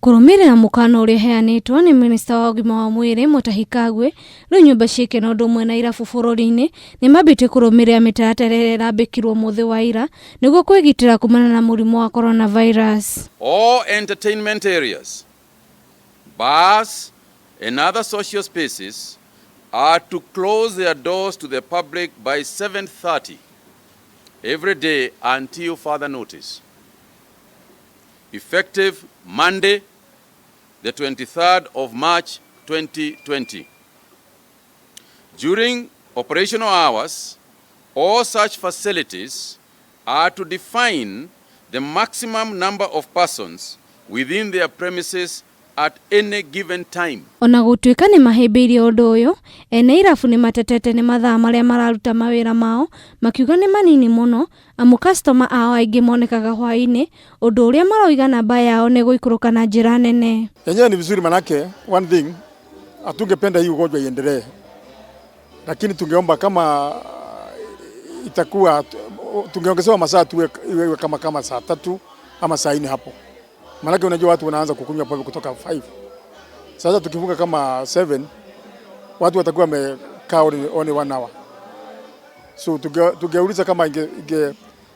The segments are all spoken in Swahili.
Kurumirira mukano uria heanitwo ni Minista wa Ugima wa Mwiri Mutahi Kagwe riu nyumba ciake na ndumwe na irabu bururi-ini ni mambite kurumirira mitaratara iria irambikirwo muthi wa ira niguo kwigitira kumana na murimu wa coronavirus. All entertainment areas, bars and other social spaces are to close their doors to the public by 7:30 every day until further notice. Effective Monday, the 23rd of March 2020. During operational hours, all such facilities are to define the maximum number of persons within their premises at any given time. Ona gutuika ni mahimbiirie undu uyu, ene irabu ni matetete ni mathaa maria mararuta mawira mao makiuga ni manini muno amu customer ao aingi monekaga hwaini undu uria maroiga namba yao ni guikuruka na njira nene. Yenyewe ni vizuri manake one thing atungependa hii ugonjwa iendelee, lakini tungeomba kama itakuwa tungeongezewa masaa tuwe kama saa 3 ama saa 4 hapo. Manake unajua watu wanaanza kukunywa pombe kutoka 5. Sasa tukifunga kama 7 watu watakuwa wamekaa only 1 hour. So tungeuliza kama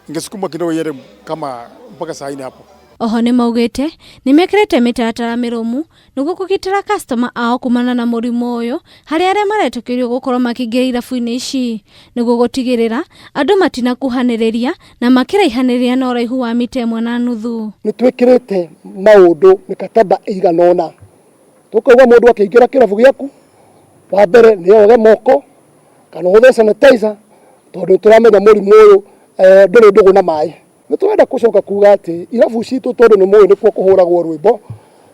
ingesukumwa kidogo yere kama mpaka saa 4 hapo. Oho ni maugite ni mekirete mitaratara mirumu niguo kugitira customer ao kumana na murimu uyu hari aria maretokerio gukorwo makingira irabu-ini ici niguo gutigirira andu matina kuhaniriria na makiraihaniriria na uraihu wa mita 1.5. Ni twikirite maundu mikataba iganona tukauga mundu akiingira kirabu giaku wa mbere ni oge moko kana uthe sanitizer tondu turamenya murimu uyu nduri ndugu na mai. Nitwenda kucoka kuga ati irabu citu tondu ni moyo nikuo kuhuragwo rwimbo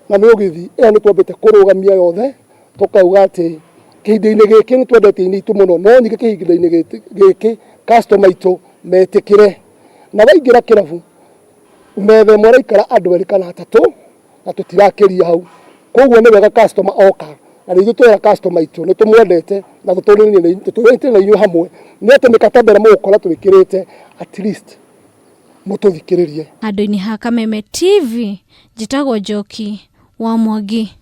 na ni ugithi eno ni twambite kurugamia yothe tukauga ati kihindi-ini giki ni twendete initu muno no nyike kihindi-ini giki customer itu metikire na waingira kirabu methe muraikara andu eri kana 3 na tutirakiria hau koguo ni wega customer oka na rithu twera customer itu ni tumwendete na tuturire na inyu hamwe ni ati mikataba ira mugukora twikirite at least mutuvikiririe. Andu-ini ha Kameme TV, Njitagwo Njoki wa Mwangi.